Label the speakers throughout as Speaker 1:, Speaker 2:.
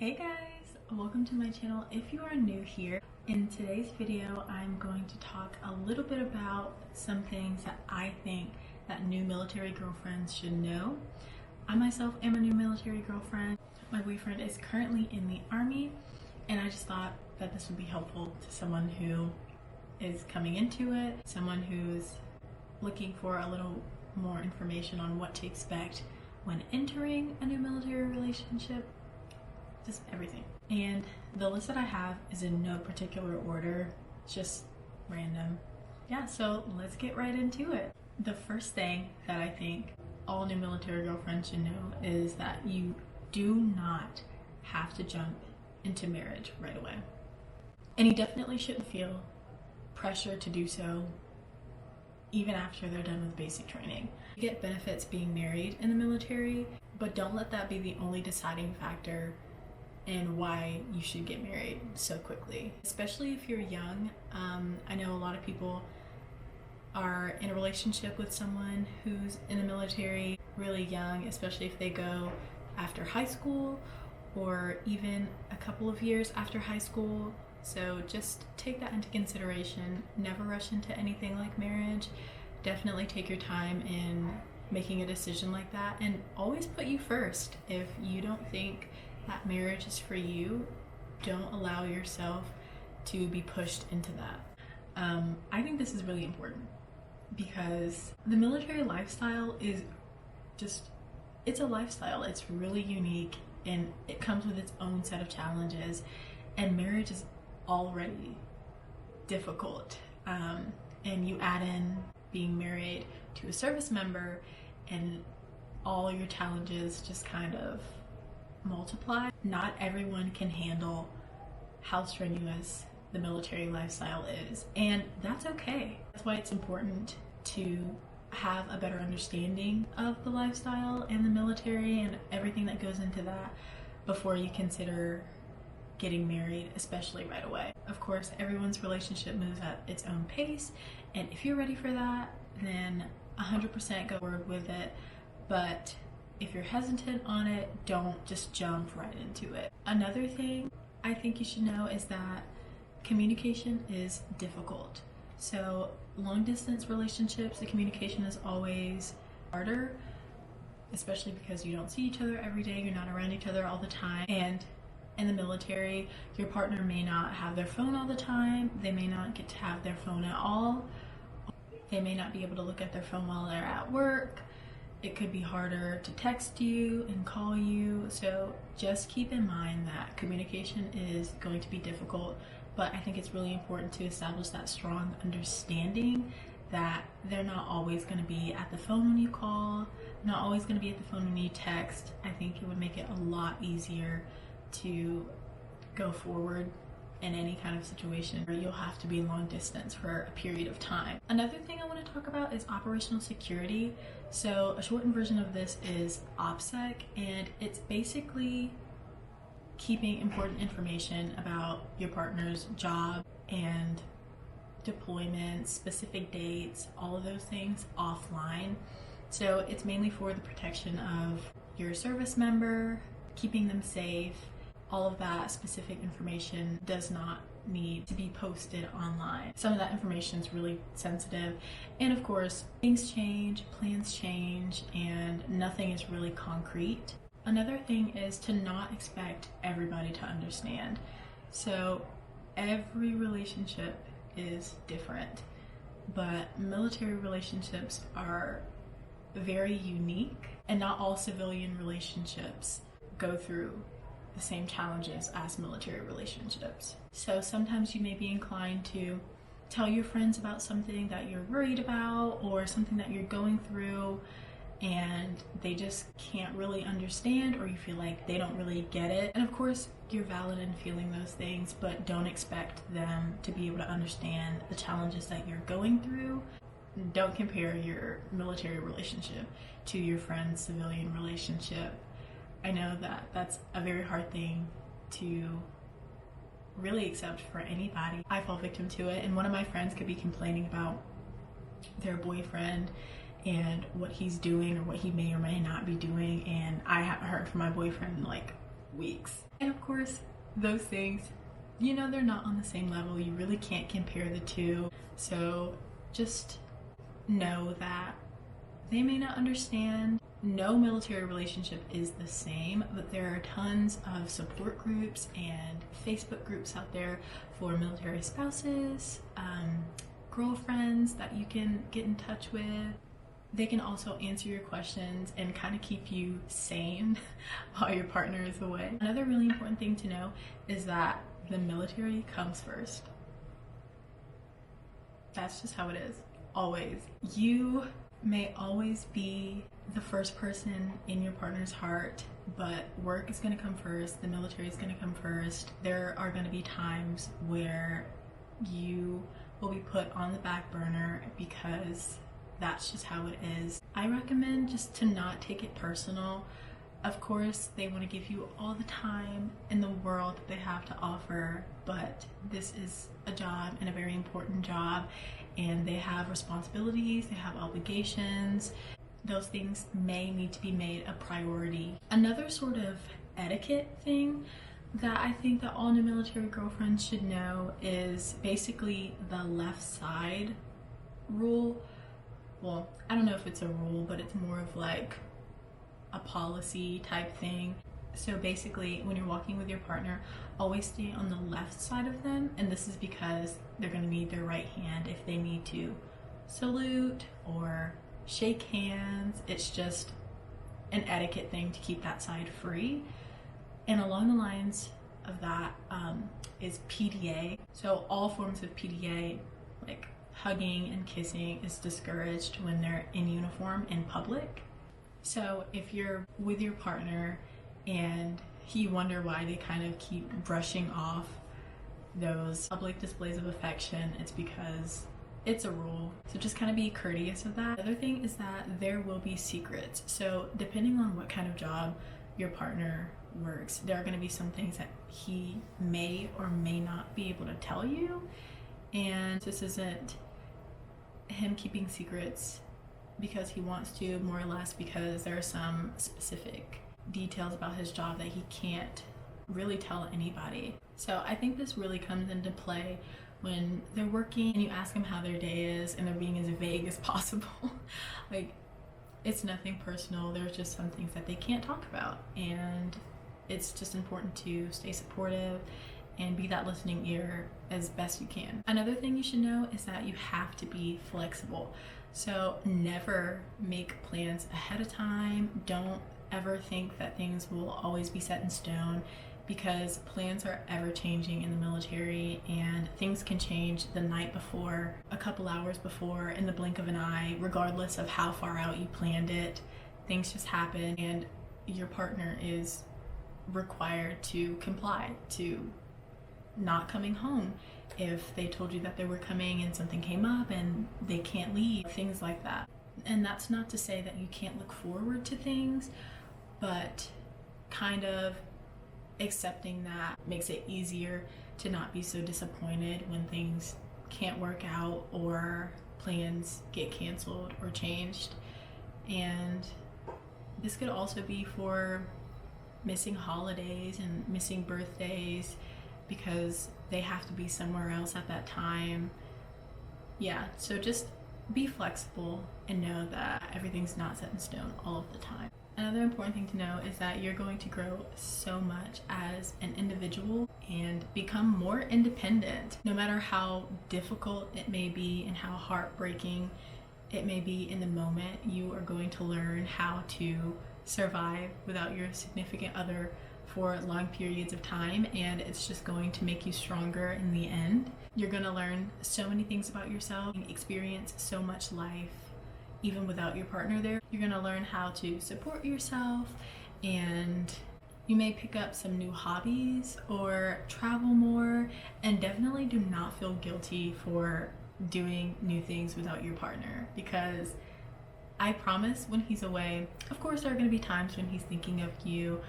Speaker 1: Hey guys, welcome to my channel. If you are new here, in today's video I'm going to talk a little bit about some things that I think that new military girlfriends should know. I myself am a new military girlfriend. My boyfriend is currently in the Army, and I just thought that this would be helpful to someone who is coming into it, someone who's looking for a little more information on what to expect when entering a new military relationship. Just everything. And the list that I have is in no particular order, just random. Yeah, so let's get right into it. The first thing that I think all new military girlfriends should know is that you do not have to jump into marriage right away. And you definitely shouldn't feel pressure to do so even after they're done with basic training. You get benefits being married in the military, but don't let that be the only deciding factor and why you should get married so quickly, especially if you're young. I know a lot of people are in a relationship with someone who's in the military really young, especially if they go after high school or even a couple of years after high school. So just take that into consideration. Never rush into anything like marriage. Definitely take your time in making a decision like that, and always put you first. If you don't think that marriage is for you, don't allow yourself to be pushed into that. I think this is really important because the military lifestyle is just, it's a lifestyle. It's really unique and it comes with its own set of challenges, and marriage is already difficult. And you add in being married to a service member and all your challenges just kind of multiply. Not everyone can handle how strenuous the military lifestyle is, and that's okay. That's why it's important to have a better understanding of the lifestyle and the military and everything that goes into that before you consider getting married, especially right away. Of course, everyone's relationship moves at its own pace, and if you're ready for that, then 100% go forward with it. But if you're hesitant on it, don't just jump right into it. Another thing I think you should know is that communication is difficult. So long distance relationships, the communication is always harder, especially because you don't see each other every day, you're not around each other all the time. And in the military, your partner may not have their phone all the time, they may not get to have their phone at all, they may not be able to look at their phone while they're at work. It could be harder to text you and call you. So just keep in mind that communication is going to be difficult, but I think it's really important to establish that strong understanding that they're not always going to be at the phone when you call, not always going to be at the phone when you text. I think it would make it a lot easier to go forward in any kind of situation where you'll have to be long distance for a period of time. Another thing I want to talk about is operational security. So a shortened version of this is OPSEC, and it's basically keeping important information about your partner's job and deployments, specific dates, all of those things offline. So it's mainly for the protection of your service member, keeping them safe. All of that specific information does not need to be posted online. Some of that information is really sensitive, and of course things change, plans change, and nothing is really concrete. Another thing is to not expect everybody to understand. So every relationship is different, but military relationships are very unique, and not all civilian relationships go through the same challenges as military relationships. So sometimes you may be inclined to tell your friends about something that you're worried about or something that you're going through, and they just can't really understand, or you feel like they don't really get it. And of course, you're valid in feeling those things, but don't expect them to be able to understand the challenges that you're going through. Don't compare your military relationship to your friend's civilian relationship. I know that that's a very hard thing to really accept for anybody. I fall victim to it, and one of my friends could be complaining about their boyfriend and what he's doing or what he may or may not be doing, and I haven't heard from my boyfriend in like weeks. And of course, those things, you know, they're not on the same level. You really can't compare the two. So just know that they may not understand. No military relationship is the same, but there are tons of support groups and Facebook groups out there for military spouses, girlfriends that you can get in touch with. They can also answer your questions and kind of keep you sane while your partner is away. Another really important thing to know is that the military comes first. That's just how it is, always. You may always be the first person in your partner's heart, but work is going to come first, the military is going to come first. There are going to be times where you will be put on the back burner because that's just how it is. I recommend just to not take it personal. Of course, they want to give you all the time in the world that they have to offer, but this is a job and a very important job, and they have responsibilities, they have obligations. Those things may need to be made a priority. Another sort of etiquette thing that I think that all new military girlfriends should know is basically the left side rule. Well, I don't know if it's a rule, but it's more of like a policy type thing. So basically, when you're walking with your partner, always stay on the left side of them, and this is because they're going to need their right hand if they need to salute or shake hands. It's just an etiquette thing to keep that side free. And along the lines of that is PDA. So all forms of PDA, like hugging and kissing, is discouraged when they're in uniform in public. So if you're with your partner and you wonder why they kind of keep brushing off those public displays of affection, it's because it's a rule. So just kind of be courteous of that. The other thing is that there will be secrets. So depending on what kind of job your partner works, there are going to be some things that he may or may not be able to tell you. And this isn't him keeping secrets because he wants to, more or less because there are some specific details about his job that he can't really tell anybody. So I think this really comes into play when they're working and you ask them how their day is and they're being as vague as possible. Like, it's nothing personal, there's just some things that they can't talk about, and it's just important to stay supportive and be that listening ear as best you can. Another thing you should know is that you have to be flexible. So never make plans ahead of time. Don't ever think that things will always be set in stone, because plans are ever changing in the military and things can change the night before, a couple hours before, in the blink of an eye, regardless of how far out you planned it. Things just happen, and your partner is required to comply to not coming home if they told you that they were coming and something came up and they can't leave, things like that. And that's not to say that you can't look forward to things, but kind of accepting that makes it easier to not be so disappointed when things can't work out or plans get canceled or changed. And this could also be for missing holidays and missing birthdays because they have to be somewhere else at that time. Yeah, so just be flexible and know that everything's not set in stone all of the time. Another important thing to know is that you're going to grow so much as an individual and become more independent. No matter how difficult it may be and how heartbreaking it may be in the moment, you are going to learn how to survive without your significant other for long periods of time, and it's just going to make you stronger in the end. You're going to learn so many things about yourself and experience so much life even without your partner there. You're going to learn how to support yourself, and you may pick up some new hobbies or travel more, and definitely do not feel guilty for doing new things without your partner, because I promise when he's away, of course there are going to be times when he's thinking of you,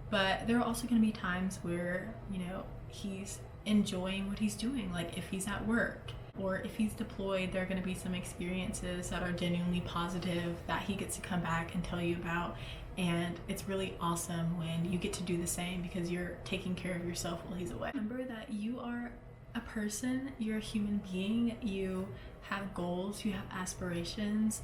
Speaker 1: but there are also going to be times where, you know, he's enjoying what he's doing. Like if he's at work or if he's deployed, there are going to be some experiences that are genuinely positive that he gets to come back and tell you about, And it's really awesome when you get to do the same because you're taking care of yourself while he's away. Remember that you are a person, you're a human being, you have goals, you have aspirations,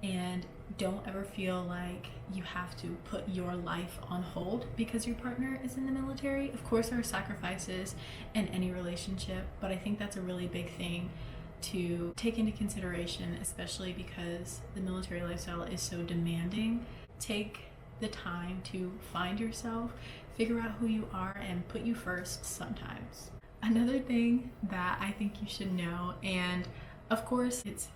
Speaker 1: and don't ever feel like you have to put your life on hold because your partner is in the military. Of course, there are sacrifices in any relationship, but I think that's a really big thing to take into consideration, especially because the military lifestyle is so demanding. Take the time to find yourself, figure out who you are, and put you first sometimes. Another thing that I think you should know, and of course it's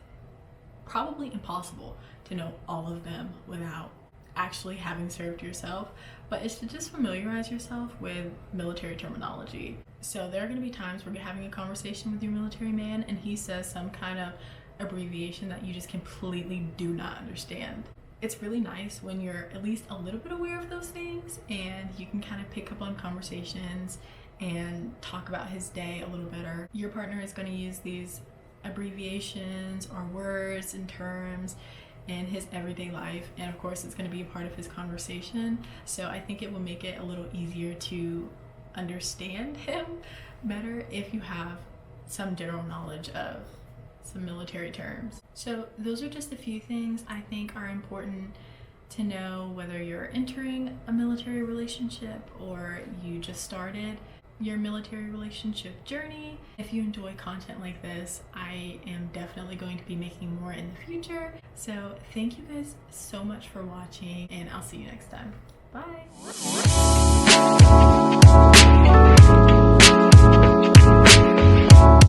Speaker 1: probably impossible to know all of them without actually having served yourself, but it's to just familiarize yourself with military terminology. So there are going to be times where you're having a conversation with your military man and he says some kind of abbreviation that you just completely do not understand. It's really nice when you're at least a little bit aware of those things and you can kind of pick up on conversations and talk about his day a little better. Your partner is going to use these abbreviations or words and terms in his everyday life, and of course it's going to be a part of his conversation, so I think it will make it a little easier to understand him better if you have some general knowledge of some military terms. So those are just a few things I think are important to know whether you're entering a military relationship or you just started your military relationship journey. If you enjoy content like this, I am definitely going to be making more in the future. So thank you guys so much for watching, and I'll see you next time. Bye.